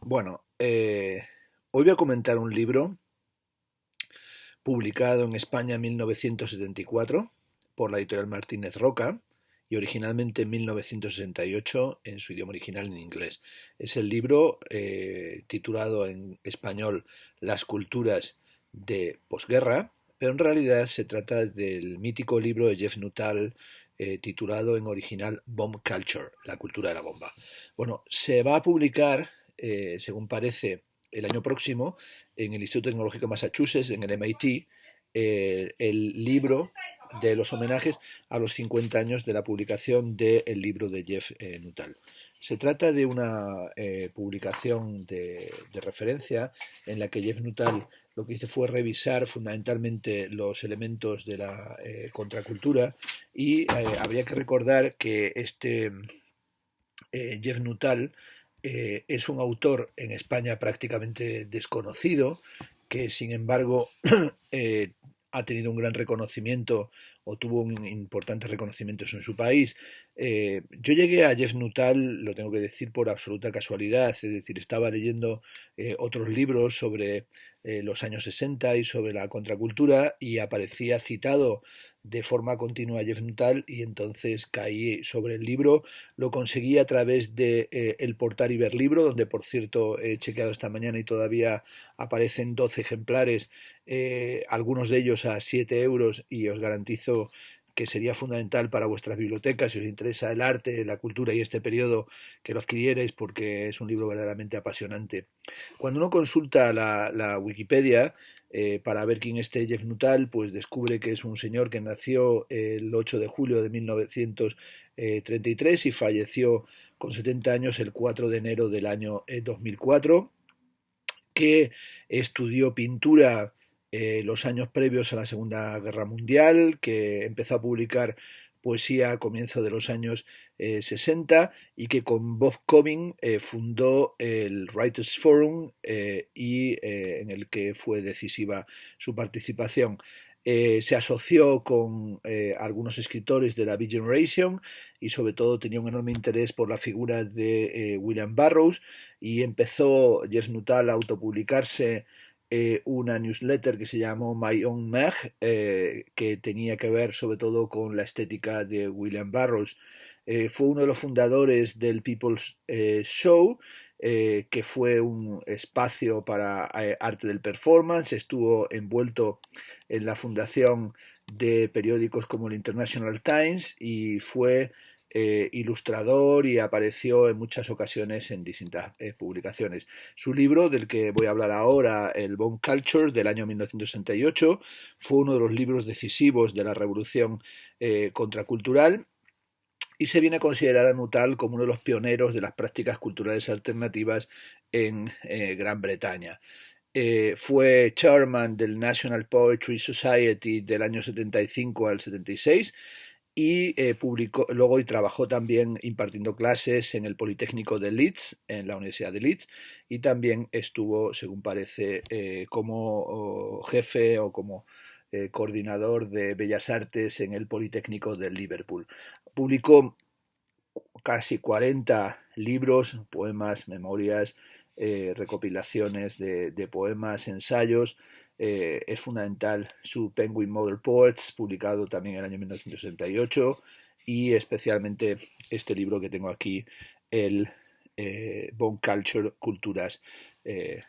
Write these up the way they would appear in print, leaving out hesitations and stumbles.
Bueno, hoy voy a comentar un libro publicado en España en 1974 por la editorial Martínez Roca y originalmente en 1968 en su idioma original en inglés. Es el libro titulado en español Las culturas de posguerra, pero en realidad se trata del mítico libro de Jeff Nuttall titulado en original Bomb Culture, la cultura de la bomba. Bueno, se va a publicar, según parece, el año próximo en el Instituto Tecnológico de Massachusetts, en el MIT, el libro de los homenajes a los 50 años de la publicación del libro de Jeff Nuttall. Se trata de una publicación de referencia en la que Jeff Nuttall lo que hizo fue revisar fundamentalmente los elementos de la contracultura y habría que recordar que Jeff Nuttall es un autor en España prácticamente desconocido, que sin embargo eh, ha tenido un gran reconocimiento o tuvo un importantes reconocimientos en su país. Yo llegué a Jeff Nuttall, lo tengo que decir, por absoluta casualidad, es decir, estaba leyendo otros libros sobre los años 60 y sobre la contracultura y aparecía citado de forma continua a Jeff Nuttall y entonces caí sobre el libro. Lo conseguí a través de el portal Iberlibro, donde por cierto he chequeado esta mañana y todavía aparecen 12 ejemplares, algunos de ellos a 7 euros, y os garantizo que sería fundamental para vuestras bibliotecas si os interesa el arte, la cultura y este periodo que lo adquirierais porque es un libro verdaderamente apasionante. Cuando uno consulta la Wikipedia para ver quién es Jeff Nuttall, pues descubre que es un señor que nació el 8 de julio de 1933 y falleció con 70 años el 4 de enero del año 2004, que estudió pintura los años previos a la Segunda Guerra Mundial, que empezó a publicar poesía a comienzos de los años 60 y que con Bob Cobbin fundó el Writers Forum en el que fue decisiva su participación. Se asoció con algunos escritores de la Beat Generation y sobre todo tenía un enorme interés por la figura de William Burroughs y empezó Jeff Nuttall a autopublicarse una newsletter que se llamó My Own Mag, que tenía que ver sobre todo con la estética de William Burroughs. Fue uno de los fundadores del People's Show, que fue un espacio para arte del performance. Estuvo envuelto en la fundación de periódicos como el International Times y fue ilustrador y apareció en muchas ocasiones en distintas publicaciones. Su libro, del que voy a hablar ahora, el Bone Culture, del año 1968, fue uno de los libros decisivos de la revolución contracultural y se viene a considerar a Nuttall como uno de los pioneros de las prácticas culturales alternativas en Gran Bretaña. Fue chairman del National Poetry Society del año 75 al 76 y publicó luego y trabajó también impartiendo clases en el Politécnico de Leeds, en la Universidad de Leeds, y también estuvo, según parece, como jefe o como coordinador de Bellas Artes en el Politécnico de Liverpool. Publicó casi 40 libros, poemas, memorias, recopilaciones de poemas, ensayos. Es fundamental su Penguin Mother Poets, publicado también en el año 1968, y especialmente este libro que tengo aquí, el Bone Culture,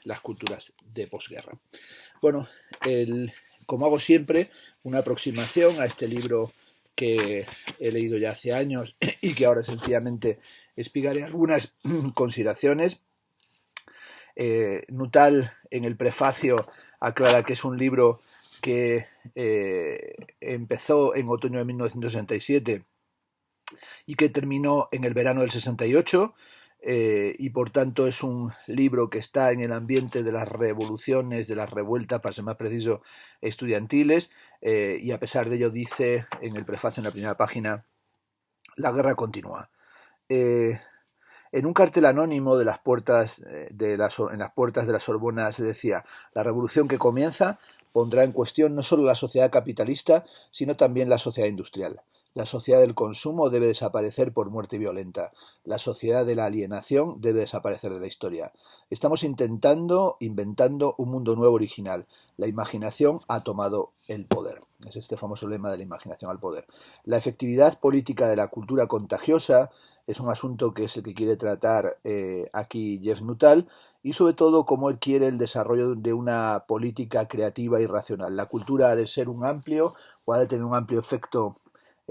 las culturas de posguerra. Bueno, como hago siempre, una aproximación a este libro que he leído ya hace años y que ahora sencillamente explicaré algunas consideraciones. Nuttall en el prefacio aclara que es un libro que empezó en otoño de 1967 y que terminó en el verano del 68, y por tanto es un libro que está en el ambiente de las revoluciones, de las revueltas, para ser más preciso, estudiantiles, y a pesar de ello dice en el prefacio, en la primera página, la guerra continúa. En un cartel anónimo de las puertas en las puertas de la Sorbona se decía: la revolución que comienza pondrá en cuestión no solo la sociedad capitalista, sino también la sociedad industrial. La sociedad del consumo debe desaparecer por muerte violenta. La sociedad de la alienación debe desaparecer de la historia. Estamos inventando un mundo nuevo original. La imaginación ha tomado el poder. Es este famoso lema de la imaginación al poder. La efectividad política de la cultura contagiosa es un asunto que es el que quiere tratar aquí Jeff Nuttall, y sobre todo cómo él quiere el desarrollo de una política creativa y racional. La cultura ha de ser un amplio o ha de tener un amplio efecto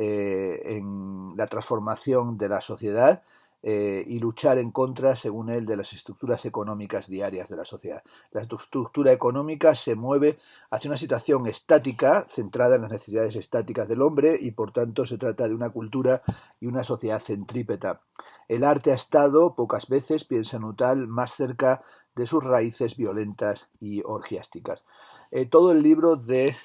en la transformación de la sociedad y luchar en contra, según él, de las estructuras económicas diarias de la sociedad. La estructura económica se mueve hacia una situación estática, centrada en las necesidades estáticas del hombre, y por tanto se trata de una cultura y una sociedad centrípeta. El arte ha estado, pocas veces, piensa Nuttall, más cerca de sus raíces violentas y orgiásticas. Todo el libro de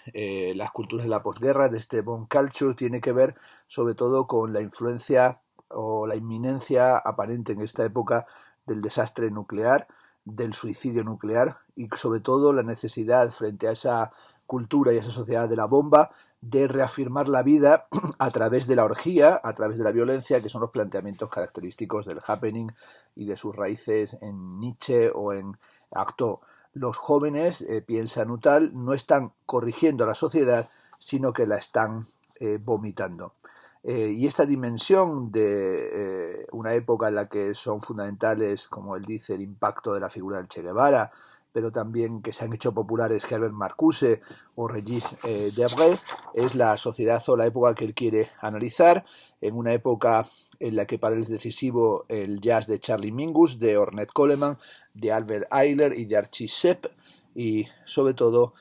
las culturas de la posguerra, de este Bomb Culture, tiene que ver sobre todo con la influencia o la inminencia aparente en esta época del desastre nuclear, del suicidio nuclear, y sobre todo la necesidad frente a esa cultura y a esa sociedad de la bomba de reafirmar la vida a través de la orgía, a través de la violencia, que son los planteamientos característicos del happening y de sus raíces en Nietzsche o en Artaud. Los jóvenes, piensa Nuttall, no están corrigiendo a la sociedad, sino que la están vomitando. Y esta dimensión de una época en la que son fundamentales, como él dice, el impacto de la figura del Che Guevara, pero también que se han hecho populares Herbert Marcuse o Regis Debray, es la sociedad o la época que él quiere analizar, en una época en la que para él es decisivo el jazz de Charlie Mingus, de Ornette Coleman, de Albert Ayler y de Archie Shepp, y sobre todo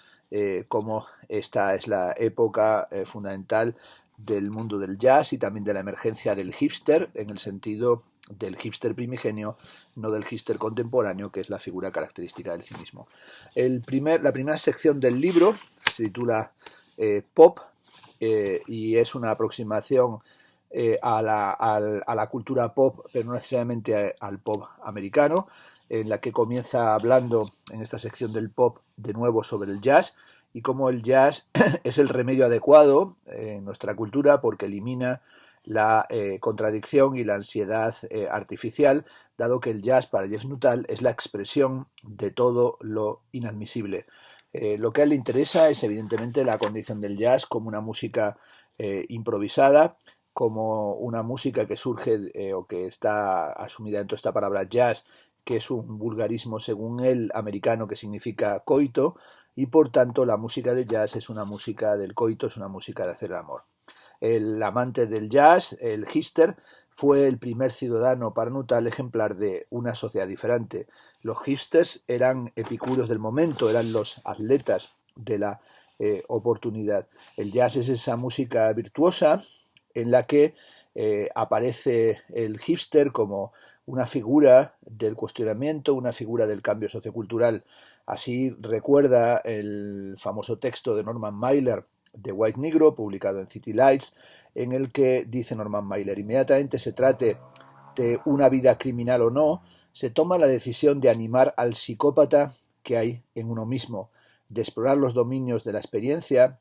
cómo esta es la época fundamental del mundo del jazz y también de la emergencia del hipster, en el sentido del hipster primigenio, no del hipster contemporáneo, que es la figura característica del cinismo. La primera sección del libro se titula Pop, y es una aproximación a la cultura pop, pero no necesariamente al pop americano, en la que comienza hablando en esta sección del pop de nuevo sobre el jazz y cómo el jazz es el remedio adecuado en nuestra cultura porque elimina la contradicción y la ansiedad artificial, dado que el jazz para Jeff Nuttall es la expresión de todo lo inadmisible. Lo que a él le interesa es evidentemente la condición del jazz como una música improvisada, como una música que surge o que está asumida dentro de esta palabra jazz, que es un vulgarismo según él americano que significa coito, y por tanto la música de jazz es una música del coito, es una música de hacer el amor. El amante del jazz, el hipster, fue el primer ciudadano para Nuttall ejemplar de una sociedad diferente. Los hipsters eran epicúreos del momento, eran los atletas de la oportunidad. El jazz es esa música virtuosa en la que aparece el hipster como una figura del cuestionamiento, una figura del cambio sociocultural. Así recuerda el famoso texto de Norman Mailer de White Negro, publicado en City Lights, en el que dice Norman Mailer: inmediatamente se trate de una vida criminal o no, se toma la decisión de animar al psicópata que hay en uno mismo, de explorar los dominios de la experiencia,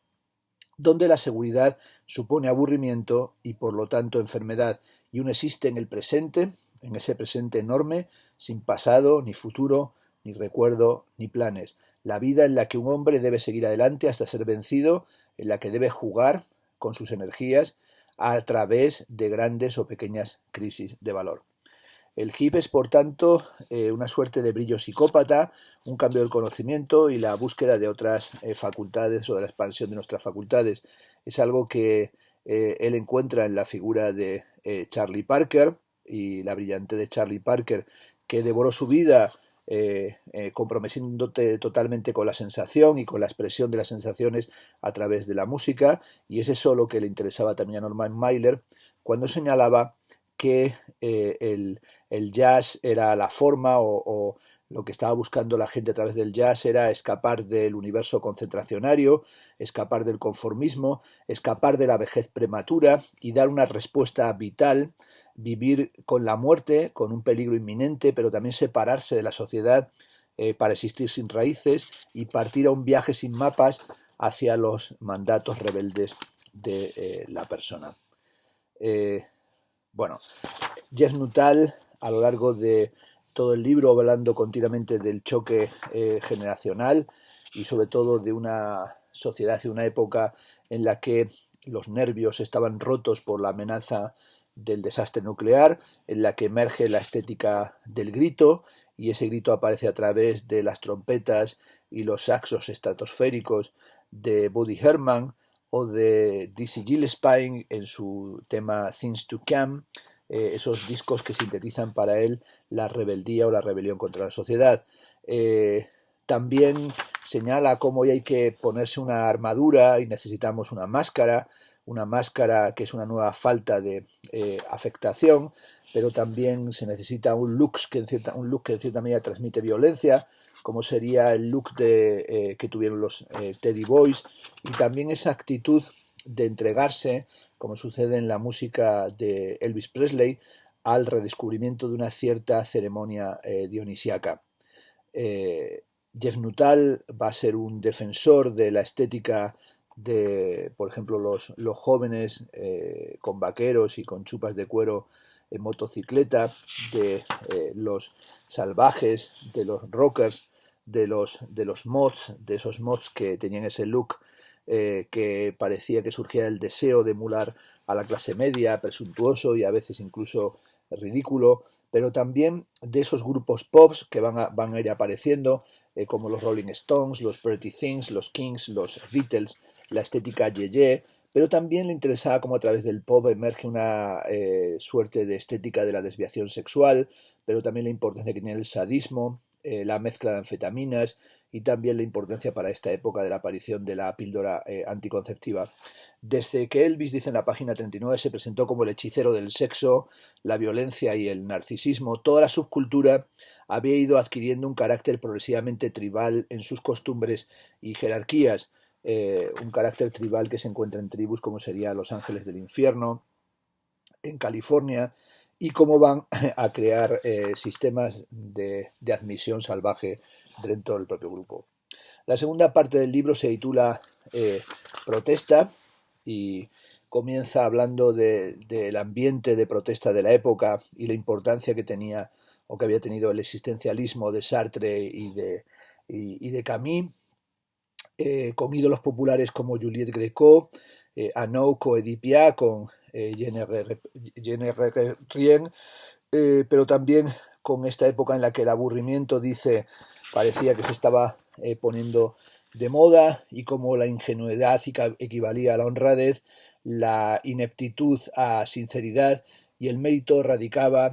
donde la seguridad supone aburrimiento y por lo tanto enfermedad, y uno existe en el presente, en ese presente enorme, sin pasado, ni futuro, ni recuerdo, ni planes. La vida en la que un hombre debe seguir adelante hasta ser vencido, en la que debe jugar con sus energías a través de grandes o pequeñas crisis de valor. El hip es, por tanto, una suerte de brillo psicópata, un cambio del conocimiento y la búsqueda de otras facultades o de la expansión de nuestras facultades. Es algo que él encuentra en la figura de Charlie Parker y la brillante de Charlie Parker, que devoró su vida comprometiéndote totalmente con la sensación y con la expresión de las sensaciones a través de la música, y es eso lo que le interesaba también a Norman Mailer cuando señalaba que el jazz era la forma o lo que estaba buscando la gente a través del jazz era escapar del universo concentracionario, escapar del conformismo, escapar de la vejez prematura y dar una respuesta vital, vivir con la muerte, con un peligro inminente, pero también separarse de la sociedad para existir sin raíces y partir a un viaje sin mapas hacia los mandatos rebeldes de la persona. Bueno, Jeff Nuttall, a lo largo de todo el libro, hablando continuamente del choque generacional y sobre todo de una sociedad y una época en la que los nervios estaban rotos por la amenaza del desastre nuclear, en la que emerge la estética del grito, y ese grito aparece a través de las trompetas y los saxos estratosféricos de Woody Herman o de Dizzy Gillespie en su tema Things to Come, esos discos que sintetizan para él la rebeldía o la rebelión contra la sociedad. También señala cómo hay que ponerse una armadura y necesitamos una máscara que es una nueva falta de afectación, pero también se necesita un look que en cierta medida transmite violencia, como sería el look que tuvieron los Teddy Boys, y también esa actitud de entregarse, como sucede en la música de Elvis Presley, al redescubrimiento de una cierta ceremonia dionisíaca. Jeff Nuttall va a ser un defensor de la estética de, por ejemplo, los jóvenes con vaqueros y con chupas de cuero en motocicleta, de los salvajes, de los rockers, de los mods, de esos mods que tenían ese look que parecía que surgía el deseo de emular a la clase media, presuntuoso y a veces incluso ridículo, pero también de esos grupos pops que van a ir apareciendo, como los Rolling Stones, los Pretty Things, los Kings, los Beatles, la estética yeye, pero también le interesaba cómo a través del pop emerge una suerte de estética de la desviación sexual, pero también la importancia que tiene el sadismo, la mezcla de anfetaminas y también la importancia para esta época de la aparición de la píldora anticonceptiva. Desde que Elvis, dice en la página 39, se presentó como el hechicero del sexo, la violencia y el narcisismo, toda la subcultura había ido adquiriendo un carácter progresivamente tribal en sus costumbres y jerarquías, un carácter tribal que se encuentra en tribus como sería Los Ángeles del Infierno, en California, y cómo van a crear sistemas de admisión salvaje dentro del propio grupo. La segunda parte del libro se titula Protesta y comienza hablando del ambiente de protesta de la época y la importancia que tenía o que había tenido el existencialismo de Sartre y de Camus, con ídolos populares como Juliette Gréco, Anouk o Edith Piaf, con Jeanne Rien, pero también con esta época en la que el aburrimiento, dice, parecía que se estaba poniendo de moda y como la ingenuidad equivalía a la honradez, la ineptitud a sinceridad y el mérito radicaba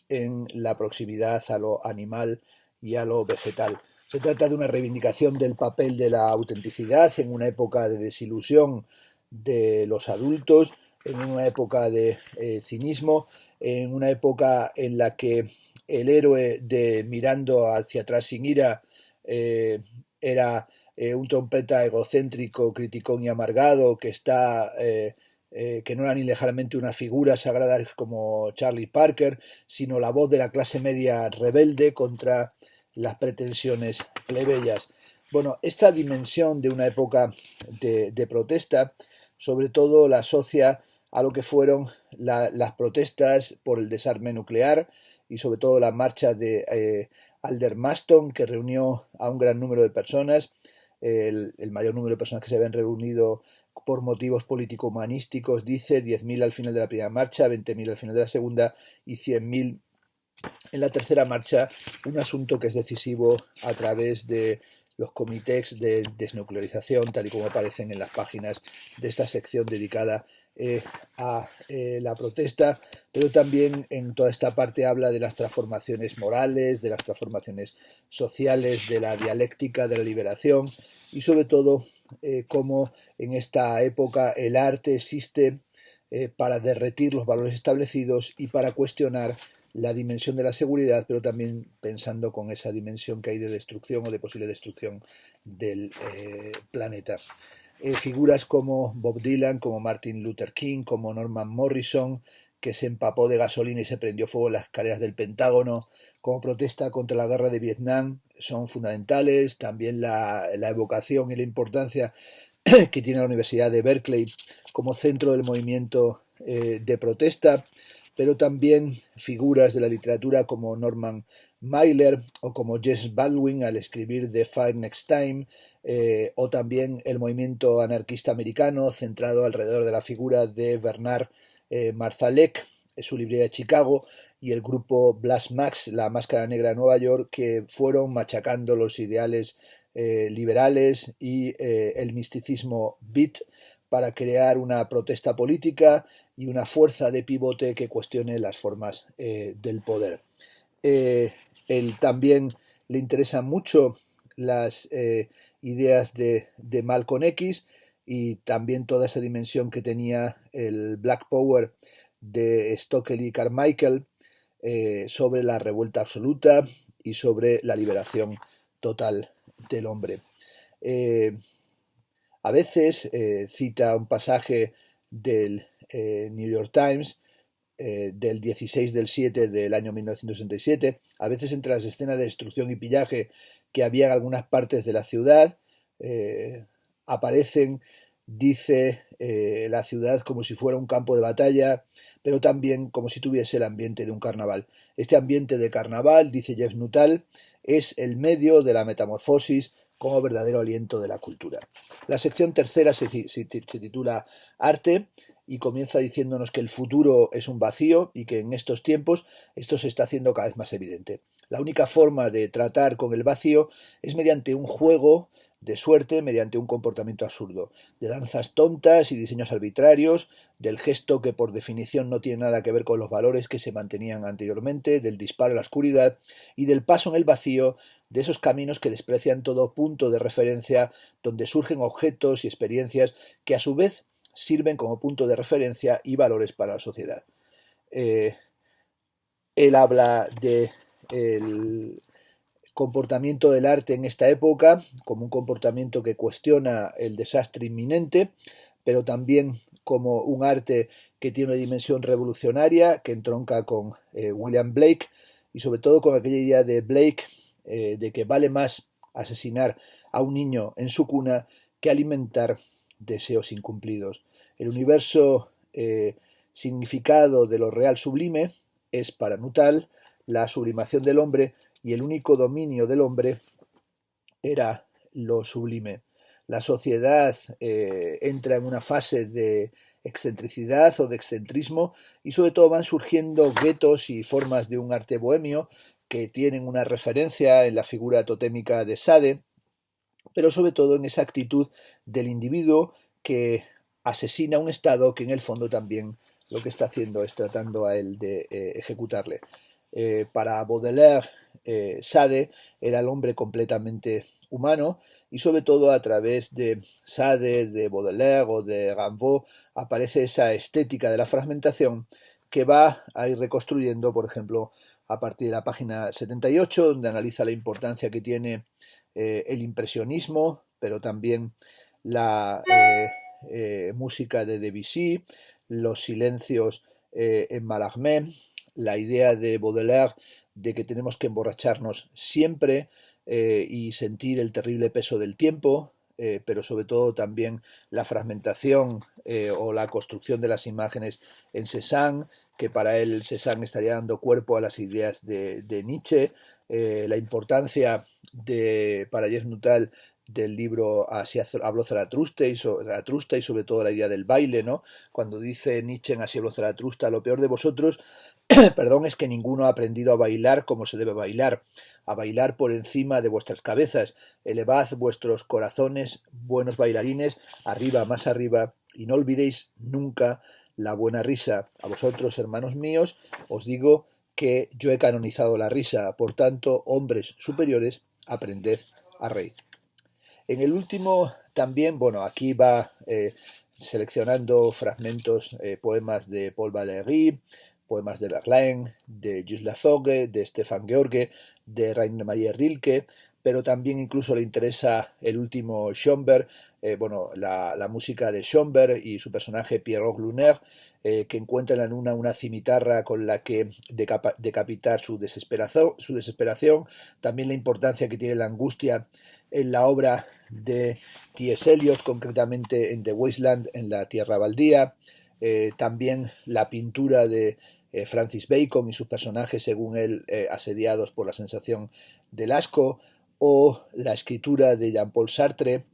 en la proximidad a lo animal y a lo vegetal. Se trata de una reivindicación del papel de la autenticidad en una época de desilusión de los adultos, en una época de cinismo, en una época en la que el héroe de Mirando hacia atrás sin ira era un trompeta egocéntrico, criticón y amargado que no era ni ligeramente una figura sagrada como Charlie Parker, sino la voz de la clase media rebelde contra las pretensiones plebeyas. Bueno, esta dimensión de una época de protesta, sobre todo la asocia a lo que fueron las protestas por el desarme nuclear y sobre todo la marcha de Aldermaston, que reunió a un gran número de personas, el mayor número de personas que se habían reunido por motivos político-humanísticos, dice 10.000 al final de la primera marcha, 20.000 al final de la segunda y 100.000 en la tercera marcha, un asunto que es decisivo a través de los comités de desnuclearización, tal y como aparecen en las páginas de esta sección dedicada a la protesta, pero también en toda esta parte habla de las transformaciones morales, de las transformaciones sociales, de la dialéctica, de la liberación y sobre todo cómo en esta época el arte existe para derretir los valores establecidos y para cuestionar la dimensión de la seguridad, pero también pensando con esa dimensión que hay de destrucción o de posible destrucción del planeta. Figuras como Bob Dylan, como Martin Luther King, como Norman Morrison, que se empapó de gasolina y se prendió fuego en las escaleras del Pentágono, como protesta contra la guerra de Vietnam, son fundamentales. También la evocación y la importancia que tiene la Universidad de Berkeley como centro del movimiento de protesta, pero también figuras de la literatura como Norman Mailer o como Jess Baldwin al escribir The Fight Next Time, o también el movimiento anarquista americano centrado alrededor de la figura de Bernard Marzalek, su librería de Chicago, y el grupo Blast Max, la Máscara Negra de Nueva York, que fueron machacando los ideales liberales y el misticismo beat para crear una protesta política y una fuerza de pivote que cuestione las formas del poder. Eh, Él también le interesan mucho las ideas de Malcolm X y también toda esa dimensión que tenía el Black Power de Stokely y Carmichael sobre la revuelta absoluta y sobre la liberación total del hombre. Eh, a veces cita un pasaje del New York Times del 16 del 7 del año 1967, a veces entre las escenas de destrucción y pillaje que había en algunas partes de la ciudad, aparecen, dice, la ciudad como si fuera un campo de batalla, pero también como si tuviese el ambiente de un carnaval. Este ambiente de carnaval, dice Jeff Nuttall, es el medio de la metamorfosis como verdadero aliento de la cultura. La sección tercera se titula Arte y comienza diciéndonos que el futuro es un vacío y que en estos tiempos esto se está haciendo cada vez más evidente. La única forma de tratar con el vacío es mediante un juego de suerte, mediante un comportamiento absurdo, de danzas tontas y diseños arbitrarios, del gesto que por definición no tiene nada que ver con los valores que se mantenían anteriormente, del disparo a la oscuridad y del paso en el vacío, de esos caminos que desprecian todo punto de referencia, donde surgen objetos y experiencias que a su vez sirven como punto de referencia y valores para la sociedad. Él habla de el comportamiento del arte en esta época como un comportamiento que cuestiona el desastre inminente, pero también como un arte que tiene una dimensión revolucionaria, que entronca con William Blake y sobre todo con aquella idea de Blake de que vale más asesinar a un niño en su cuna que alimentar deseos incumplidos. El universo significado de lo real sublime es para Nuttall la sublimación del hombre y el único dominio del hombre era lo sublime. La sociedad entra en una fase de excentricidad o de excentrismo y sobre todo van surgiendo guetos y formas de un arte bohemio que tienen una referencia en la figura totémica de Sade, pero sobre todo en esa actitud del individuo que asesina un Estado que en el fondo también lo que está haciendo es tratando a él de ejecutarle. Para Baudelaire, Sade era el hombre completamente humano y sobre todo a través de Sade, de Baudelaire o de Rimbaud aparece esa estética de la fragmentación que va a ir reconstruyendo, por ejemplo, a partir de la página 78, donde analiza la importancia que tiene el impresionismo, pero también la música de Debussy, los silencios en Mallarmé, la idea de Baudelaire de que tenemos que emborracharnos siempre y sentir el terrible peso del tiempo, pero sobre todo también la fragmentación o la construcción de las imágenes en Cézanne, que para él Cézanne estaría dando cuerpo a las ideas de Nietzsche, la importancia para Jeff Nuttall del libro Así habló Zaratustra y sobre todo la idea del baile, ¿no? Cuando dice Nietzsche en Así habló Zaratustra, lo peor de vosotros, perdón, es que ninguno ha aprendido a bailar como se debe bailar, a bailar por encima de vuestras cabezas, elevad vuestros corazones, buenos bailarines, arriba, más arriba, y no olvidéis nunca la buena risa. A vosotros, hermanos míos, os digo que yo he canonizado la risa, por tanto, hombres superiores, aprended a reír. En el último también, bueno, aquí va seleccionando fragmentos, poemas de Paul Valéry, poemas de Verlaine, de Gilles Lafogge, de Stefan George, de Rainer Maria Rilke, pero también incluso le interesa el último Schönberg, la música de Schönberg y su personaje Pierrot Lunaire, que encuentra en la luna una cimitarra con la que decapitar su desesperación, también la importancia que tiene la angustia en la obra de T.S. Eliot, concretamente en The Wasteland, en la Tierra Baldía, también la pintura de Francis Bacon y sus personajes, según él, asediados por la sensación del asco, o la escritura de Jean-Paul Sartre,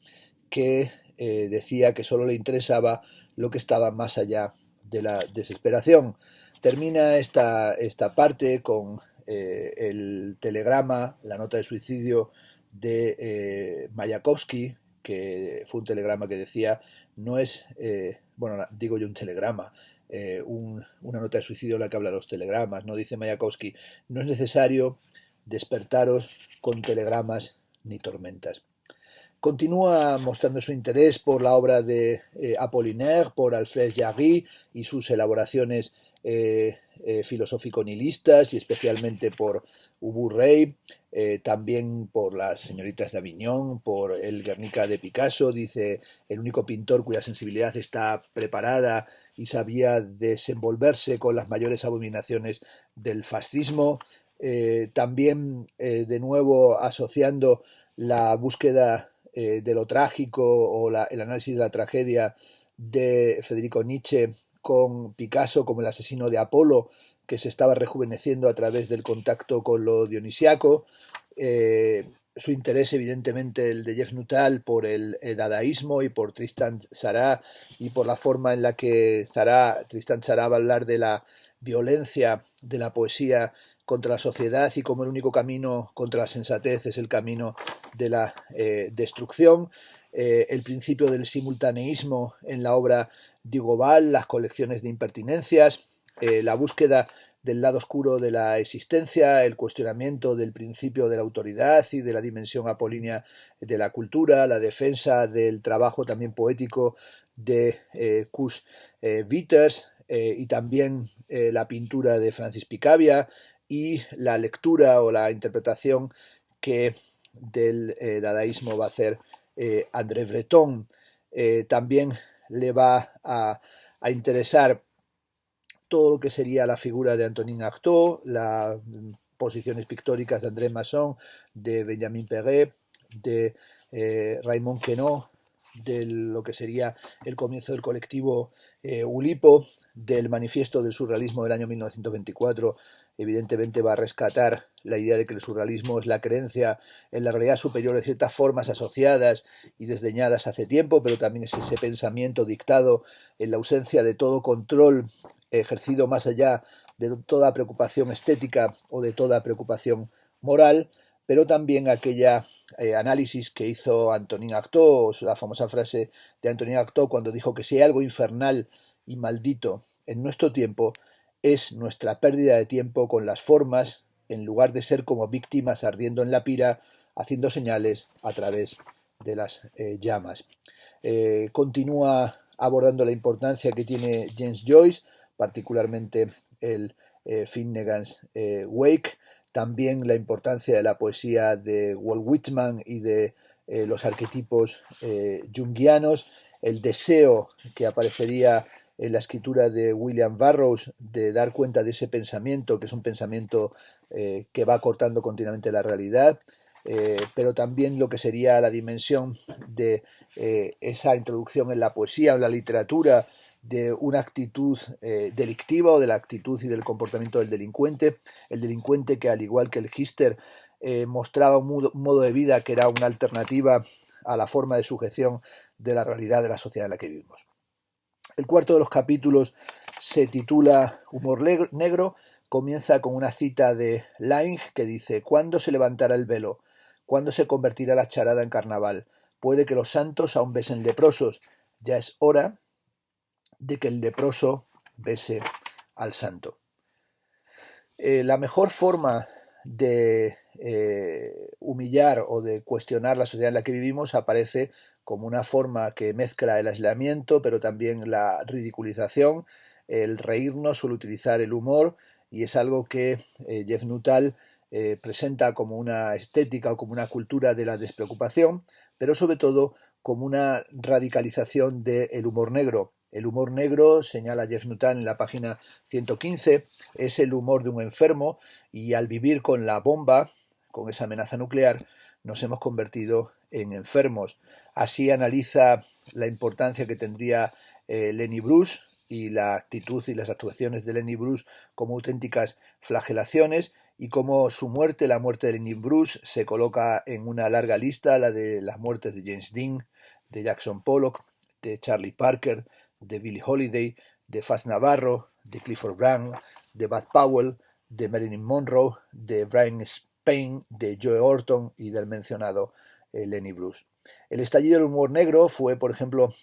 que decía que solo le interesaba lo que estaba más allá de la desesperación. Termina esta parte con el telegrama, la nota de suicidio de Mayakovsky, que fue un telegrama que decía, no es, bueno, digo yo un telegrama, una nota de suicidio la que habla de los telegramas, no dice Mayakovsky, no es necesario despertaros con telegramas ni tormentas. Continúa mostrando su interés por la obra de Apollinaire, por Alfred Jarry y sus elaboraciones filosófico-nihilistas, y especialmente por Ubu Rey, también por las señoritas de Avignon, por el Guernica de Picasso. Dice, el único pintor cuya sensibilidad está preparada y sabía desenvolverse con las mayores abominaciones del fascismo. También, de nuevo, asociando la búsqueda de lo trágico o el análisis de la tragedia de Federico Nietzsche con Picasso como el asesino de Apolo, que se estaba rejuveneciendo a través del contacto con lo dionisiaco. Su interés, evidentemente, el de Jeff Nuttall por el dadaísmo y por Tristan Tzara, y por la forma en la que Tristan Tzara va a hablar de la violencia de la poesía contra la sociedad, y como el único camino contra la sensatez es el camino de la destrucción. El principio del simultaneísmo en la obra de Hugo Ball, las colecciones de impertinencias, la búsqueda del lado oscuro de la existencia, el cuestionamiento del principio de la autoridad y de la dimensión apolínea de la cultura, la defensa del trabajo también poético de Kush Witters, y también la pintura de Francis Picabia, y la lectura o la interpretación que del dadaísmo va a hacer André Breton. También le va a interesar todo lo que sería la figura de Antonin Artaud, las posiciones pictóricas de André Masson, de Benjamin Perret, de Raymond Queneau, de lo que sería el comienzo del colectivo Ulipo, del manifiesto del surrealismo del año 1924. Evidentemente va a rescatar la idea de que el surrealismo es la creencia en la realidad superior de ciertas formas asociadas y desdeñadas hace tiempo, pero también es ese pensamiento dictado en la ausencia de todo control ejercido más allá de toda preocupación estética o de toda preocupación moral, pero también aquella análisis que hizo Antonin Artaud, la famosa frase de Antonin Artaud cuando dijo que si hay algo infernal y maldito en nuestro tiempo, es nuestra pérdida de tiempo con las formas, en lugar de ser como víctimas ardiendo en la pira, haciendo señales a través de las llamas. Continúa abordando la importancia que tiene James Joyce, particularmente el Finnegans Wake, también la importancia de la poesía de Walt Whitman y de los arquetipos junguianos, el deseo que aparecería en la escritura de William Burroughs de dar cuenta de ese pensamiento, que es un pensamiento que va cortando continuamente la realidad, pero también lo que sería la dimensión de esa introducción en la poesía, en la literatura, de una actitud delictiva o de la actitud y del comportamiento del delincuente, el delincuente que, al igual que el Gister, mostraba un modo de vida que era una alternativa a la forma de sujeción de la realidad de la sociedad en la que vivimos. El cuarto de los capítulos se titula Humor negro, comienza con una cita de Lange que dice: ¿cuándo se levantará el velo? ¿Cuándo se convertirá la charada en carnaval? Puede que los santos aún besen leprosos, ya es hora de que el leproso bese al santo. La mejor forma de humillar o de cuestionar la sociedad en la que vivimos aparece como una forma que mezcla el aislamiento, pero también la ridiculización, el reírnos, suele utilizar el humor, y es algo que Jeff Nuttall presenta como una estética o como una cultura de la despreocupación, pero sobre todo como una radicalización del humor negro. El humor negro, señala Jeff Nuttall en la página 115, es el humor de un enfermo, y al vivir con la bomba, con esa amenaza nuclear, nos hemos convertido en enfermos. Así analiza la importancia que tendría Lenny Bruce y la actitud y las actuaciones de Lenny Bruce como auténticas flagelaciones, y cómo su muerte, la muerte de Lenny Bruce, se coloca en una larga lista, la de las muertes de James Dean, de Jackson Pollock, de Charlie Parker, de Billie Holiday, de Fats Navarro, de Clifford Brown, de Bud Powell, de Marilyn Monroe, de Brian Spain, de Joe Orton y del mencionado Lenny Bruce. El estallido del humor negro fue, por ejemplo,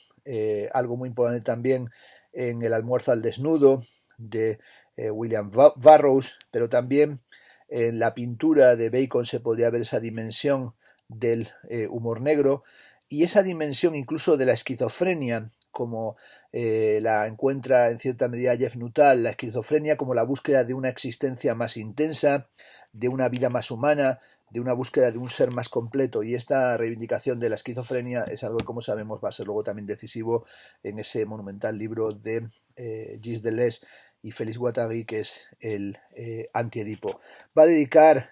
algo muy importante también en El almuerzo al desnudo de William Burroughs, pero también en la pintura de Bacon se podía ver esa dimensión del humor negro y esa dimensión incluso de la esquizofrenia, como la encuentra en cierta medida Jeff Nuttall, la esquizofrenia como la búsqueda de una existencia más intensa, de una vida más humana, de una búsqueda de un ser más completo, y esta reivindicación de la esquizofrenia es algo que, como sabemos, va a ser luego también decisivo en ese monumental libro de Gilles Deleuze y Félix Guattari, que es el Anti-Edipo. Va a dedicar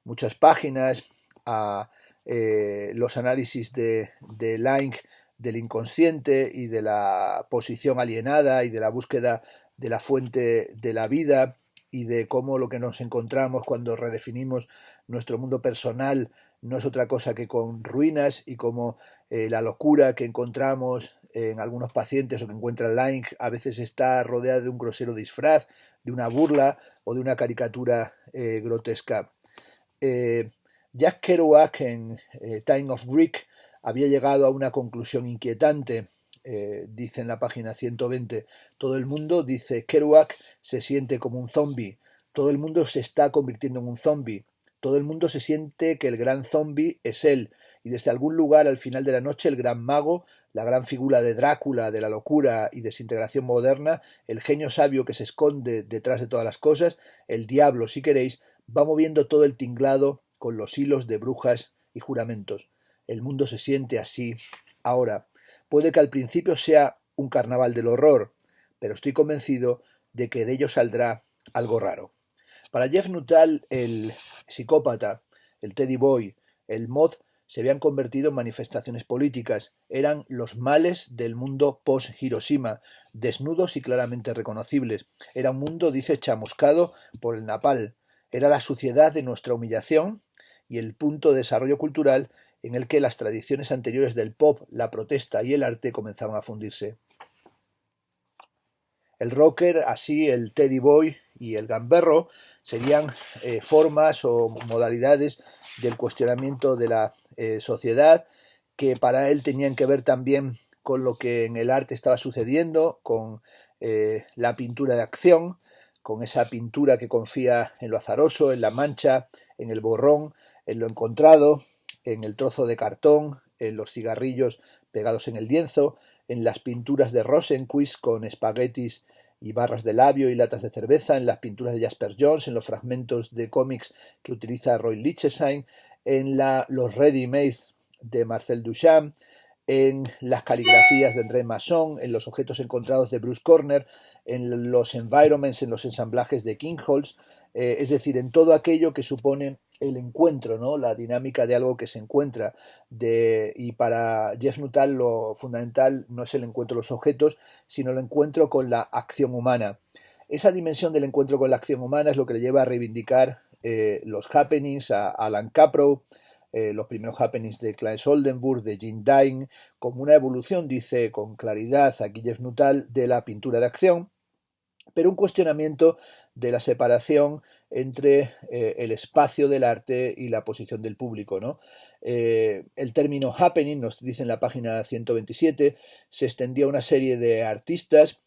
muchas páginas a los análisis de Laing del inconsciente y de la posición alienada y de la búsqueda de la fuente de la vida, y de cómo lo que nos encontramos cuando redefinimos nuestro mundo personal no es otra cosa que con ruinas, y cómo la locura que encontramos en algunos pacientes o que encuentra Laing a veces está rodeada de un grosero disfraz, de una burla o de una caricatura grotesca. Jack Kerouac en Time of Greek había llegado a una conclusión inquietante. Dice en la página 120, todo el mundo, dice Kerouac, se siente como un zombie, todo el mundo se está convirtiendo en un zombie, todo el mundo se siente que el gran zombie es él, y desde algún lugar al final de la noche el gran mago, la gran figura de Drácula, de la locura y desintegración moderna, el genio sabio que se esconde detrás de todas las cosas, el diablo si queréis, va moviendo todo el tinglado con los hilos de brujas y juramentos. El mundo se siente así ahora. Puede que al principio sea un carnaval del horror, pero estoy convencido de que de ello saldrá algo raro. Para Jeff Nuttall, el psicópata, el Teddy Boy, el mod se habían convertido en manifestaciones políticas. Eran los males del mundo post-Hiroshima, desnudos y claramente reconocibles. Era un mundo, dice, chamuscado por el napal. Era la suciedad de nuestra humillación y el punto de desarrollo cultural en el que las tradiciones anteriores del pop, la protesta y el arte comenzaban a fundirse. El rocker, así el Teddy Boy y el gamberro, serían formas o modalidades del cuestionamiento de la sociedad, que para él tenían que ver también con lo que en el arte estaba sucediendo, con la pintura de acción, con esa pintura que confía en lo azaroso, en la mancha, en el borrón, en lo encontrado, en el trozo de cartón, en los cigarrillos pegados en el lienzo, en las pinturas de Rosenquist con espaguetis y barras de labio y latas de cerveza, en las pinturas de Jasper Johns, en los fragmentos de cómics que utiliza Roy Lichtenstein, en los ready-made de Marcel Duchamp, en las caligrafías de André Masson, en los objetos encontrados de Bruce Corner, en los environments, en los ensamblajes de Kingholz, es decir, en todo aquello que supone el encuentro, ¿no? La dinámica de algo que se encuentra. Y para Jeff Nuttall lo fundamental no es el encuentro de los objetos, sino el encuentro con la acción humana. Esa dimensión del encuentro con la acción humana es lo que le lleva a reivindicar los happenings, a Alan Caprow, los primeros happenings de Clarence Oldenburg, de Jim Dine, como una evolución, dice con claridad aquí Jeff Nuttall, de la pintura de acción, pero un cuestionamiento de la separación entre el espacio del arte y la posición del público, ¿no? El término happening, nos dice en la página 127, se extendió a una serie de artistas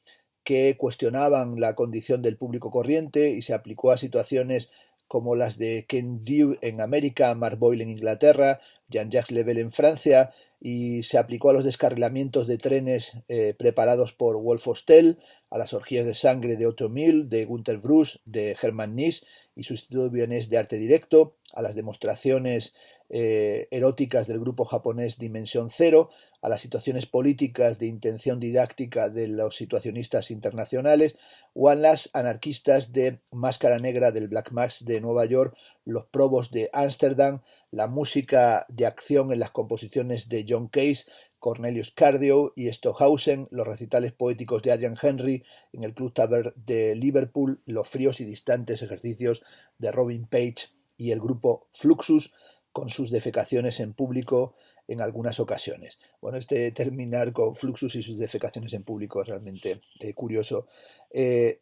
que cuestionaban la condición del público corriente y se aplicó a situaciones como las de Ken Dew en América, Mark Boyle en Inglaterra, Jean-Jacques Lebel en Francia, y se aplicó a los descarrilamientos de trenes preparados por Wolf Hostel, a las orgías de sangre de Otto Mill, de Günter Bruce, de Hermann Nies y su Instituto Vienés de Arte Directo, a las demostraciones eróticas del grupo japonés Dimensión Cero, a las situaciones políticas de intención didáctica de los situacionistas internacionales, o a las anarquistas de Máscara Negra del Black Mass de Nueva York, los probos de Ámsterdam, la música de acción en las composiciones de John Cage, Cornelius Cardew y Stockhausen, los recitales poéticos de Adrian Henry en el Club Tabard de Liverpool, los fríos y distantes ejercicios de Robin Page y el grupo Fluxus, con sus defecaciones en público en algunas ocasiones. Bueno, terminar con Fluxus y sus defecaciones en público es realmente curioso.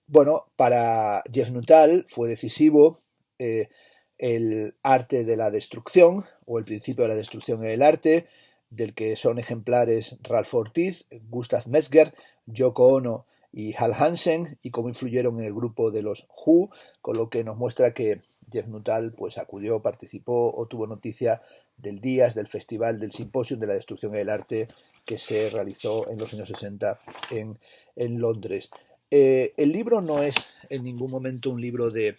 Bueno, para Jeff Nuttall fue decisivo el arte de la destrucción, o el principio de la destrucción en el arte, del que son ejemplares Ralph Ortiz, Gustav Metzger, Yoko Ono y Hal Hansen, y cómo influyeron en el grupo de los Who, con lo que nos muestra que Jeff Nuttall pues acudió, participó o tuvo noticia del DIAS, del Festival del Simposio de la Destrucción del Arte que se realizó en los años 60 en Londres. El libro no es en ningún momento un libro de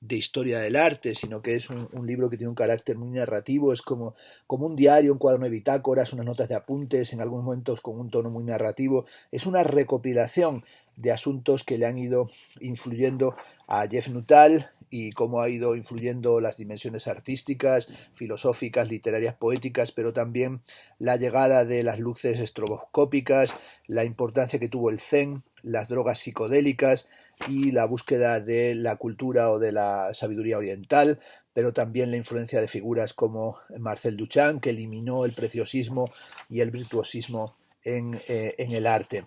historia del arte, sino que es un libro que tiene un carácter muy narrativo, es como un diario, un cuaderno de bitácoras, unas notas de apuntes, en algunos momentos con un tono muy narrativo. Es una recopilación de asuntos que le han ido influyendo a Jeff Nuttall y cómo ha ido influyendo las dimensiones artísticas, filosóficas, literarias, poéticas, pero también la llegada de las luces estroboscópicas, la importancia que tuvo el Zen, las drogas psicodélicas y la búsqueda de la cultura o de la sabiduría oriental, pero también la influencia de figuras como Marcel Duchamp, que eliminó el preciosismo y el virtuosismo en el arte.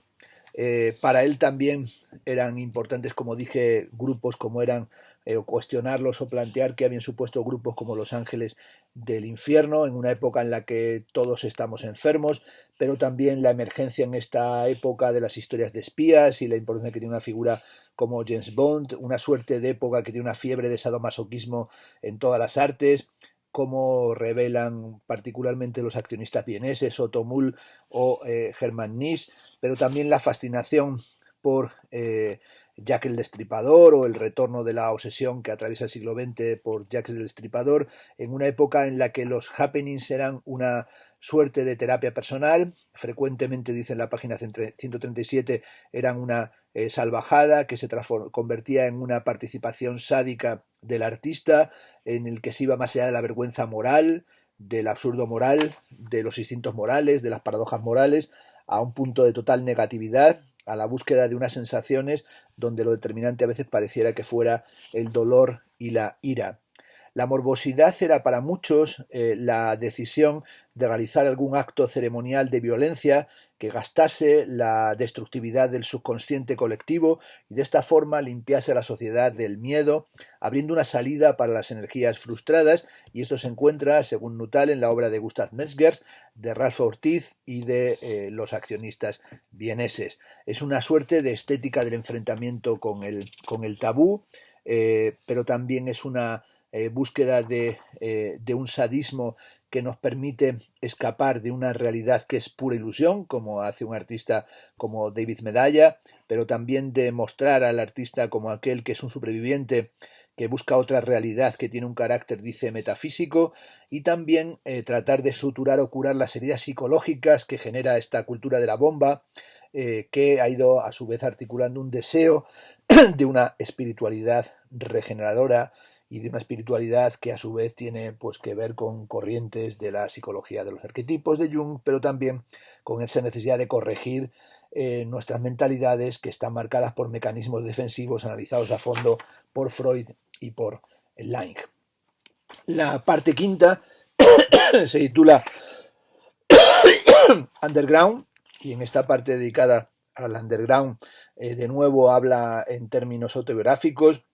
Para él también eran importantes, como dije, grupos como eran, cuestionarlos o plantear que habían supuesto grupos como Los Ángeles del Infierno, en una época en la que todos estamos enfermos, pero también la emergencia en esta época de las historias de espías y la importancia que tiene una figura como James Bond, una suerte de época que tiene una fiebre de sadomasoquismo en todas las artes, como revelan particularmente los accionistas vieneses, Otto Mull o Hermann Nies, pero también la fascinación por Jack el Destripador o el retorno de la obsesión que atraviesa el siglo XX por Jack el Destripador, en una época en la que los happenings eran una suerte de terapia personal, frecuentemente, dice en la página 137, eran una salvajada que se convertía en una participación sádica del artista, en el que se iba más allá de la vergüenza moral, del absurdo moral, de los instintos morales, de las paradojas morales, a un punto de total negatividad, a la búsqueda de unas sensaciones donde lo determinante a veces pareciera que fuera el dolor y la ira. La morbosidad era para muchos la decisión de realizar algún acto ceremonial de violencia que gastase la destructividad del subconsciente colectivo y de esta forma limpiase a la sociedad del miedo, abriendo una salida para las energías frustradas, y esto se encuentra, según Nuttall, en la obra de Gustav Metzger, de Ralph Ortiz y de los accionistas vieneses. Es una suerte de estética del enfrentamiento con el tabú, pero también es una búsqueda de un sadismo que nos permite escapar de una realidad que es pura ilusión, como hace un artista como David Medalla, pero también de mostrar al artista como aquel que es un superviviente que busca otra realidad que tiene un carácter, dice, metafísico, y también tratar de suturar o curar las heridas psicológicas que genera esta cultura de la bomba, que ha ido a su vez articulando un deseo de una espiritualidad regeneradora y de una espiritualidad que a su vez tiene pues que ver con corrientes de la psicología de los arquetipos de Jung, pero también con esa necesidad de corregir nuestras mentalidades que están marcadas por mecanismos defensivos analizados a fondo por Freud y por Laing. La parte quinta se titula Underground, y en esta parte dedicada al underground de nuevo habla en términos autobiográficos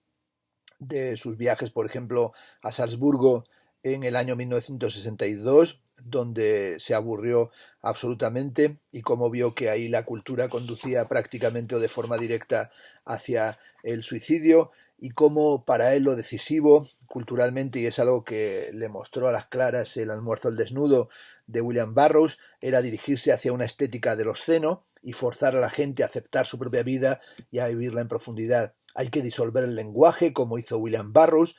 de sus viajes, por ejemplo, a Salzburgo en el año 1962, donde se aburrió absolutamente y cómo vio que ahí la cultura conducía prácticamente o de forma directa hacia el suicidio, y cómo para él lo decisivo culturalmente, y es algo que le mostró a las claras el Almuerzo al desnudo de William Burroughs, era dirigirse hacia una estética del obsceno y forzar a la gente a aceptar su propia vida y a vivirla en profundidad. Hay que disolver el lenguaje, como hizo William Burroughs,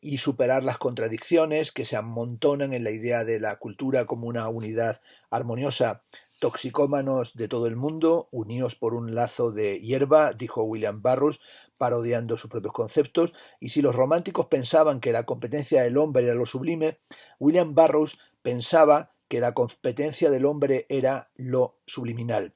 y superar las contradicciones que se amontonan en la idea de la cultura como una unidad armoniosa. Toxicómanos de todo el mundo, unidos por un lazo de hierba, dijo William Burroughs, parodiando sus propios conceptos, y si los románticos pensaban que la competencia del hombre era lo sublime, William Burroughs pensaba que la competencia del hombre era lo subliminal.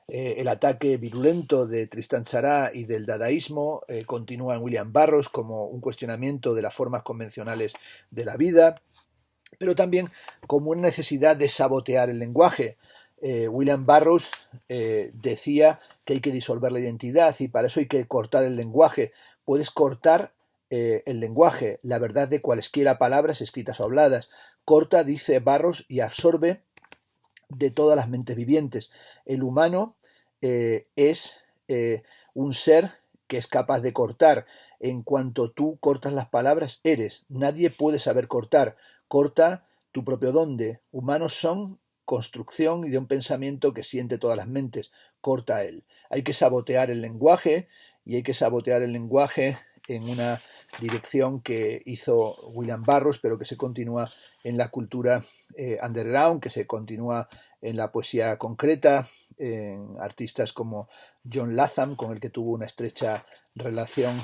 El ataque virulento de Tristan Tzara y del dadaísmo continúa en William Burroughs como un cuestionamiento de las formas convencionales de la vida, pero también como una necesidad de sabotear el lenguaje. William Burroughs decía que hay que disolver la identidad y para eso hay que cortar el lenguaje. Puedes cortar el lenguaje, la verdad de cualesquiera palabras escritas o habladas. Corta, dice Burroughs, y absorbe de todas las mentes vivientes. El humano es un ser que es capaz de cortar. En cuanto tú cortas las palabras, eres. Nadie puede saber cortar. Corta tu propio dónde. Humanos son construcción y de un pensamiento que siente todas las mentes. Corta él. Hay que sabotear el lenguaje y hay que sabotear el lenguaje en una dirección que hizo William Burroughs, pero que se continúa en la cultura underground, que se continúa en la poesía concreta, en artistas como John Latham, con el que tuvo una estrecha relación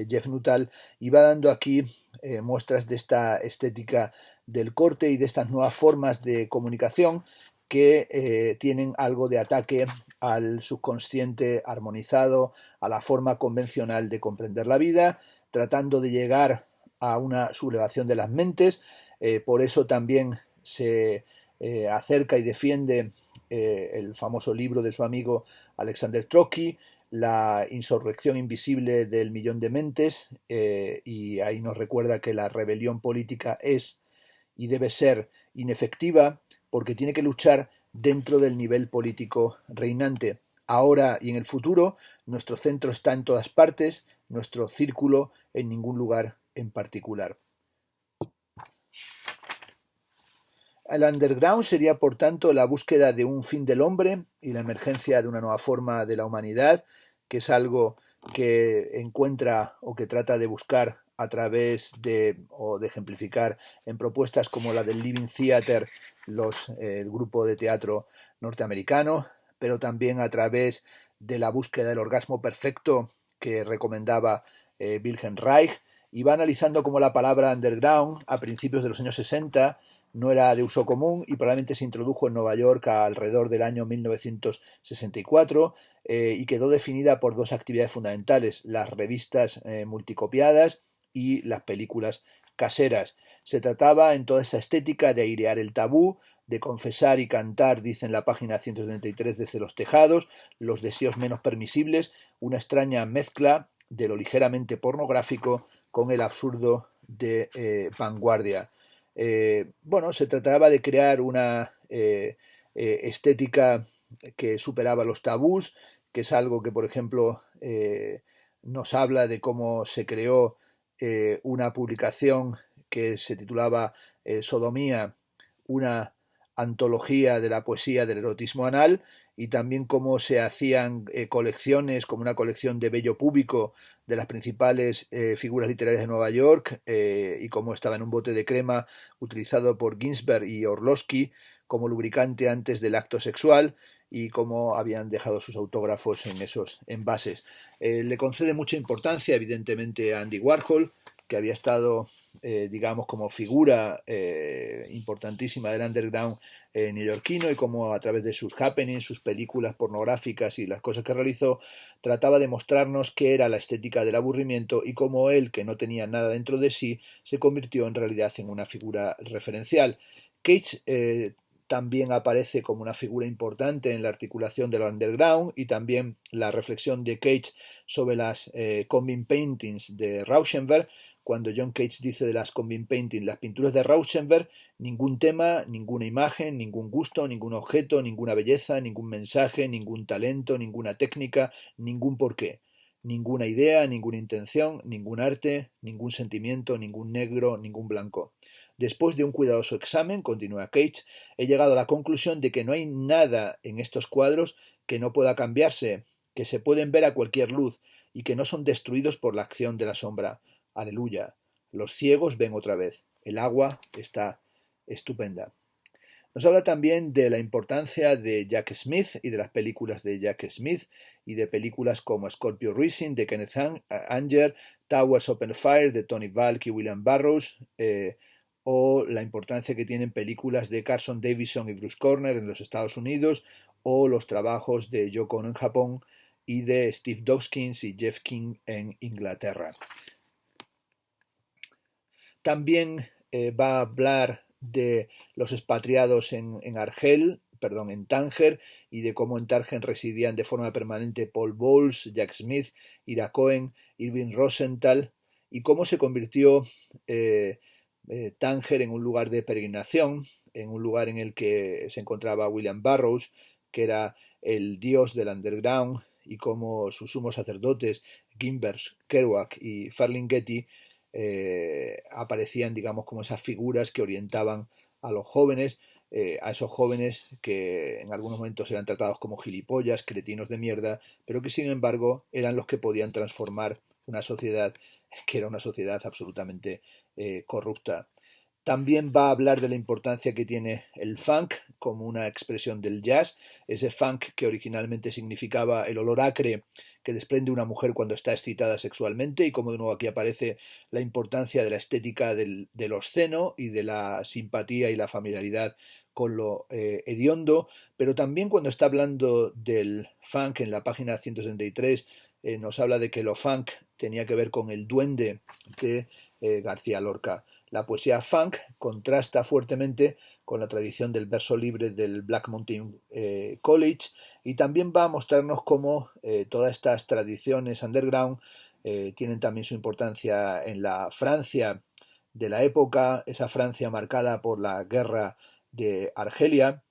Jeff Nuttall, y va dando aquí muestras de esta estética del corte y de estas nuevas formas de comunicación que tienen algo de ataque al subconsciente armonizado, a la forma convencional de comprender la vida, tratando de llegar a una sublevación de las mentes. Por eso también se acerca y defiende el famoso libro de su amigo Alexander Trotsky, La insurrección invisible del millón de mentes, y ahí nos recuerda que la rebelión política es y debe ser inefectiva porque tiene que luchar dentro del nivel político reinante. Ahora y en el futuro, nuestro centro está en todas partes, nuestro círculo en ningún lugar en particular. El underground sería, por tanto, la búsqueda de un fin del hombre y la emergencia de una nueva forma de la humanidad, que es algo que encuentra o que trata de buscar a través de o de ejemplificar en propuestas como la del Living Theatre, el grupo de teatro norteamericano, pero también a través de la búsqueda del orgasmo perfecto que recomendaba Wilhelm Reich, y va analizando cómo la palabra underground a principios de los años 60 no era de uso común y probablemente se introdujo en Nueva York alrededor del año 1964 y quedó definida por dos actividades fundamentales, las revistas multicopiadas y las películas caseras. Se trataba en toda esa estética de airear el tabú, de confesar y cantar, dice en la página 133 desde los tejados, los deseos menos permisibles, una extraña mezcla de lo ligeramente pornográfico con el absurdo de vanguardia. Bueno, se trataba de crear una estética que superaba los tabús, que es algo que, por ejemplo, nos habla de cómo se creó una publicación que se titulaba Sodomía, una antología de la poesía del erotismo anal, y también cómo se hacían colecciones, como una colección de bello público de las principales figuras literarias de Nueva York, y cómo estaba en un bote de crema utilizado por Ginsberg y Orlowski como lubricante antes del acto sexual, y cómo habían dejado sus autógrafos en esos envases. Le concede mucha importancia, evidentemente, a Andy Warhol, que había estado, digamos, como figura importantísima del underground neoyorquino, y como a través de sus happenings, sus películas pornográficas y las cosas que realizó, trataba de mostrarnos qué era la estética del aburrimiento y cómo él, que no tenía nada dentro de sí, se convirtió en realidad en una figura referencial. Cage también aparece como una figura importante en la articulación del underground, y también la reflexión de Cage sobre las combing paintings de Rauschenberg, cuando John Cage dice de las combing paintings, las pinturas de Rauschenberg, ningún tema, ninguna imagen, ningún gusto, ningún objeto, ninguna belleza, ningún mensaje, ningún talento, ninguna técnica, ningún porqué, ninguna idea, ninguna intención, ningún arte, ningún sentimiento, ningún negro, ningún blanco. Después de un cuidadoso examen, continúa Cage, he llegado a la conclusión de que no hay nada en estos cuadros que no pueda cambiarse, que se pueden ver a cualquier luz y que no son destruidos por la acción de la sombra. Aleluya. Los ciegos ven otra vez. El agua está estupenda. Nos habla también de la importancia de Jack Smith y de las películas de Jack Smith y de películas como Scorpio Rising de Kenneth Anger, Towers Open Fire de Tony Valk y William Burroughs, o la importancia que tienen películas de Carson Davidson y Bruce Corner en los Estados Unidos, o los trabajos de Yoko Ono en Japón y de Steve Dawkins y Jeff King en Inglaterra. También va a hablar de los expatriados en Tánger, y de cómo en Tánger residían de forma permanente Paul Bowles, Jack Smith, Ira Cohen, Irving Rosenthal, y cómo se convirtió Tánger en un lugar de peregrinación, en un lugar en el que se encontraba William Burroughs, que era el dios del underground, y cómo sus sumos sacerdotes, Gimbers, Kerouac y Ferlinghetti, aparecían, digamos, como esas figuras que orientaban a los jóvenes, a esos jóvenes que en algunos momentos eran tratados como gilipollas, cretinos de mierda, pero que sin embargo eran los que podían transformar una sociedad que era una sociedad absolutamente corrupta. También va a hablar de la importancia que tiene el funk como una expresión del jazz, ese funk que originalmente significaba el olor acre que desprende una mujer cuando está excitada sexualmente, y como de nuevo aquí aparece la importancia de la estética del obsceno y de la simpatía y la familiaridad con lo hediondo, pero también cuando está hablando del funk en la página 163 nos habla de que lo funk tenía que ver con el duende de García Lorca. La poesía funk contrasta fuertemente con la tradición del verso libre del Black Mountain College, y también va a mostrarnos cómo todas estas tradiciones underground tienen también su importancia en la Francia de la época, esa Francia marcada por la guerra de Argelia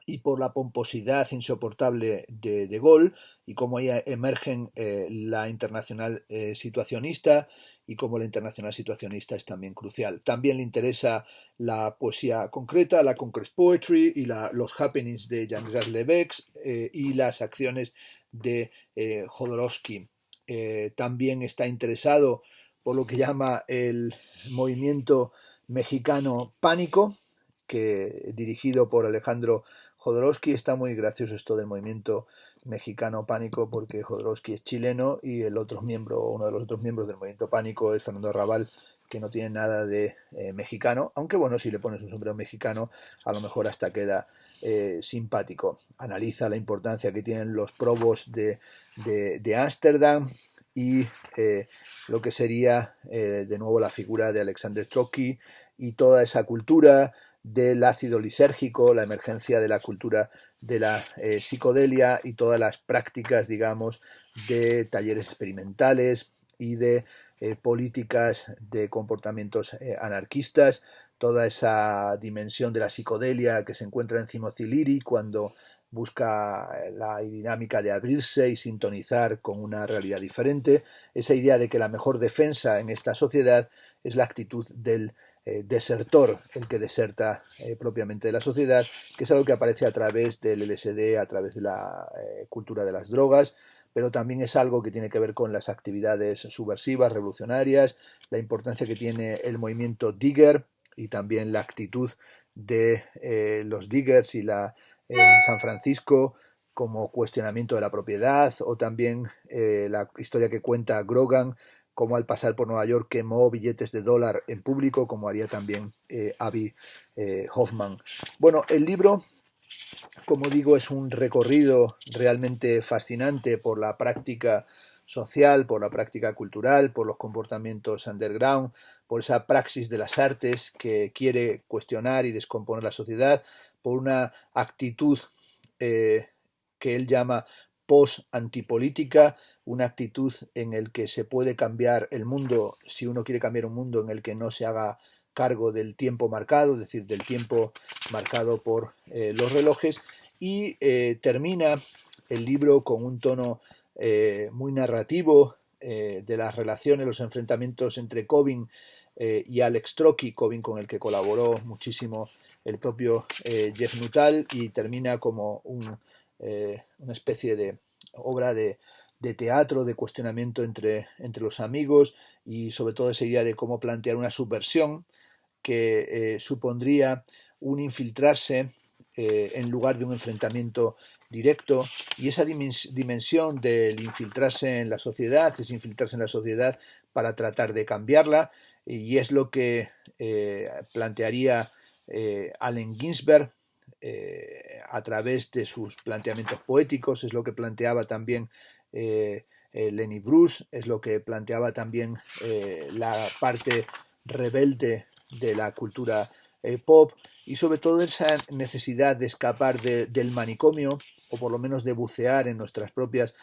y por la pomposidad insoportable de Gaulle, y cómo ahí emergen la internacional situacionista, y cómo la internacional situacionista es también crucial. También le interesa la poesía concreta, la concrete poetry, y los happenings de Jean-Jacques Levex y las acciones de Jodorowsky. También está interesado por lo que llama el movimiento mexicano Pánico, que dirigido por Alejandro Jodorowsky. Está muy gracioso esto del movimiento mexicano Pánico, porque Jodorowsky es chileno y uno de los otros miembros del movimiento Pánico es Fernando Arrabal, que no tiene nada de mexicano, aunque bueno, si le pones un sombrero mexicano a lo mejor hasta queda simpático. Analiza la importancia que tienen los probos de Ámsterdam y lo que sería de nuevo la figura de Alexander Trotsky y toda esa cultura del ácido lisérgico, la emergencia de la cultura de la psicodelia y todas las prácticas, digamos, de talleres experimentales y de políticas de comportamientos anarquistas, toda esa dimensión de la psicodelia que se encuentra en Timothy Leary cuando busca la dinámica de abrirse y sintonizar con una realidad diferente, esa idea de que la mejor defensa en esta sociedad es la actitud del desertor, el que deserta propiamente de la sociedad, que es algo que aparece a través del LSD, a través de la cultura de las drogas, pero también es algo que tiene que ver con las actividades subversivas, revolucionarias, la importancia que tiene el movimiento Digger y también la actitud de los Diggers en San Francisco como cuestionamiento de la propiedad, o también la historia que cuenta Grogan, como al pasar por Nueva York quemó billetes de dólar en público, como haría también Abby Hoffman. Bueno, el libro, como digo, es un recorrido realmente fascinante por la práctica social, por la práctica cultural, por los comportamientos underground, por esa praxis de las artes que quiere cuestionar y descomponer la sociedad, por una actitud que él llama post-antipolítica, una actitud en el que se puede cambiar el mundo si uno quiere cambiar un mundo en el que no se haga cargo del tiempo marcado, es decir, del tiempo marcado por los relojes, y termina el libro con un tono muy narrativo de las relaciones, los enfrentamientos entre Coben y Alex Trotsky, Coben con el que colaboró muchísimo el propio Jeff Nuttall, y termina como una especie de obra de teatro, de cuestionamiento entre los amigos, y sobre todo esa idea de cómo plantear una subversión que supondría un infiltrarse en lugar de un enfrentamiento directo, y esa dimensión del infiltrarse en la sociedad, es infiltrarse en la sociedad para tratar de cambiarla, y es lo que plantearía Allen Ginsberg a través de sus planteamientos poéticos, es lo que planteaba también Lenny Bruce, es lo que planteaba también la parte rebelde de la cultura pop, y sobre todo esa necesidad de escapar del manicomio, o por lo menos de bucear en nuestras propias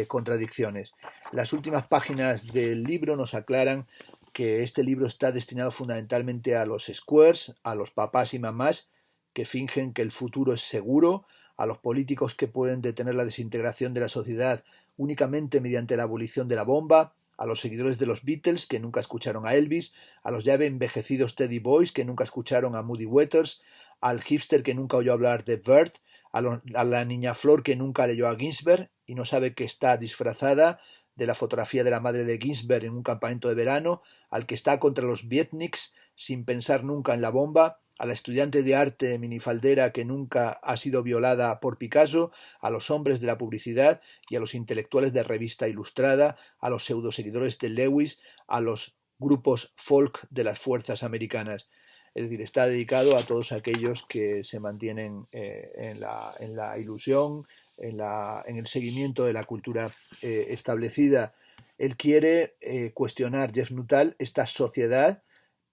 contradicciones. Las últimas páginas del libro nos aclaran que este libro está destinado fundamentalmente a los squares, a los papás y mamás que fingen que el futuro es seguro, a los políticos que pueden detener la desintegración de la sociedad únicamente mediante la abolición de la bomba, a los seguidores de los Beatles que nunca escucharon a Elvis, a los ya envejecidos Teddy Boys que nunca escucharon a Moody Waters, al hipster que nunca oyó hablar de Bert, a la niña Flor que nunca leyó a Ginsberg y no sabe que está disfrazada de la fotografía de la madre de Ginsberg en un campamento de verano, al que está contra los beatniks sin pensar nunca en la bomba, a la estudiante de arte minifaldera que nunca ha sido violada por Picasso, a los hombres de la publicidad y a los intelectuales de revista ilustrada, a los pseudoseguidores de Lewis, a los grupos folk de las fuerzas americanas. Es decir, está dedicado a todos aquellos que se mantienen en la ilusión, en el seguimiento de la cultura establecida. Él quiere cuestionar, Jeff Nuttall, esta sociedad,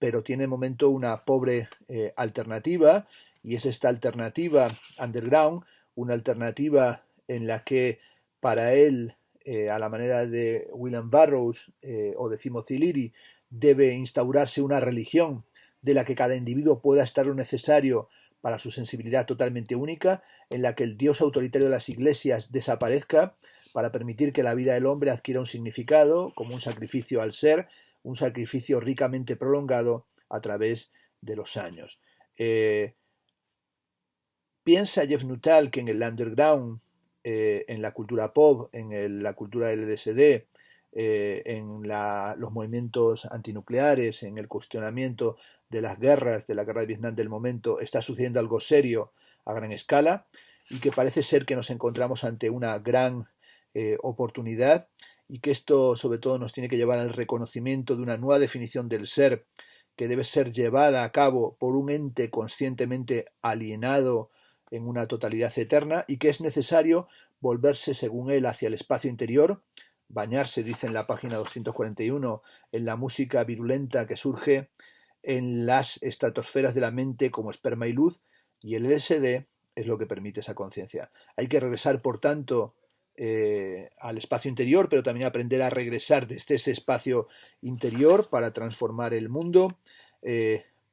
pero tiene de momento una pobre alternativa, y es esta alternativa underground, una alternativa en la que para él, a la manera de William Burroughs o de Timothy Leary, debe instaurarse una religión de la que cada individuo pueda estar lo necesario para su sensibilidad totalmente única, en la que el Dios autoritario de las iglesias desaparezca para permitir que la vida del hombre adquiera un significado como un sacrificio al ser, un sacrificio ricamente prolongado a través de los años. Piensa Jeff Nuttall que en el underground, en la cultura pop, la cultura LSD, los movimientos antinucleares, en el cuestionamiento de las guerras, de la guerra de Vietnam del momento, está sucediendo algo serio a gran escala, y que parece ser que nos encontramos ante una gran oportunidad, y que esto sobre todo nos tiene que llevar al reconocimiento de una nueva definición del ser que debe ser llevada a cabo por un ente conscientemente alienado en una totalidad eterna, y que es necesario volverse, según él, hacia el espacio interior, bañarse, dice en la página 241, en la música virulenta que surge en las estratosferas de la mente como esperma y luz, y el LSD es lo que permite esa conciencia. Hay que regresar, por tanto, al espacio interior, pero también aprender a regresar desde ese espacio interior para transformar el mundo,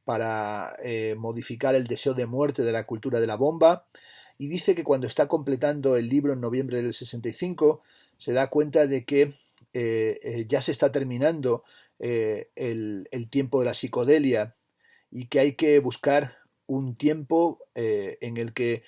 para modificar el deseo de muerte de la cultura de la bomba. Y dice que cuando está completando el libro en noviembre del 65, se da cuenta de que ya se está terminando el tiempo de la psicodelia, y que hay que buscar un tiempo en el que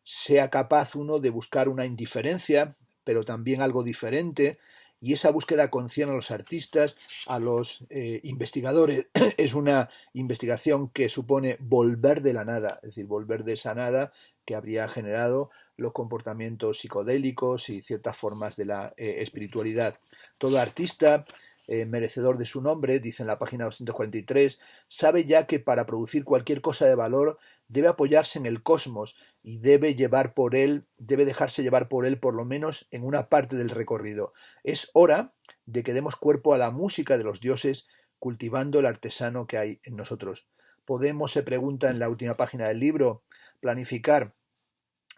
sea capaz uno de buscar una indiferencia, pero también algo diferente, y esa búsqueda concierne a los artistas, a los investigadores. Es una investigación que supone volver de la nada, es decir, volver de esa nada que habría generado los comportamientos psicodélicos y ciertas formas de la espiritualidad. Todo artista merecedor de su nombre, dice en la página 243, sabe ya que para producir cualquier cosa de valor debe apoyarse en el cosmos y debe dejarse llevar por él por lo menos en una parte del recorrido. Es hora de que demos cuerpo a la música de los dioses, cultivando el artesano que hay en nosotros. ¿Podemos, se pregunta en la última página del libro, planificar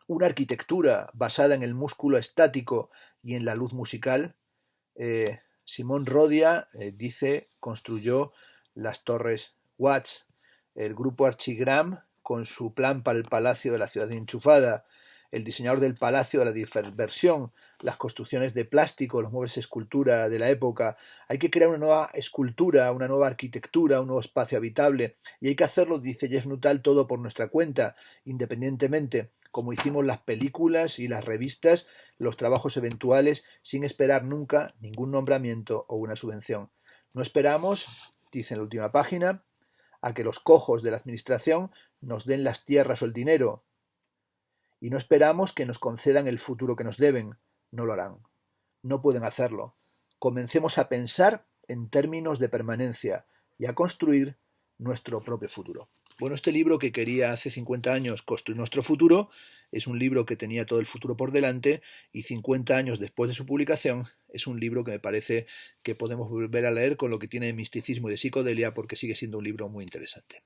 una arquitectura basada en el músculo estático y en la luz musical? Simón Rodia, construyó las torres Watts, el grupo Archigram con su plan para el Palacio de la Ciudad Enchufada, el diseñador del Palacio de la Diversión, las construcciones de plástico, los muebles de escultura de la época. Hay que crear una nueva escultura, una nueva arquitectura, un nuevo espacio habitable, y hay que hacerlo, dice Jeff Nuttall, todo por nuestra cuenta, independientemente, como hicimos las películas y las revistas, los trabajos eventuales, sin esperar nunca ningún nombramiento o una subvención. No esperamos, dice en la última página, a que los cojos de la administración nos den las tierras o el dinero, y no esperamos que nos concedan el futuro que nos deben. No lo harán. No pueden hacerlo. Comencemos a pensar en términos de permanencia, y a construir nuestro propio futuro. Bueno, este libro que quería hace 50 años construir nuestro futuro es un libro que tenía todo el futuro por delante y 50 años después de su publicación es un libro que me parece que podemos volver a leer con lo que tiene de misticismo y de psicodelia porque sigue siendo un libro muy interesante.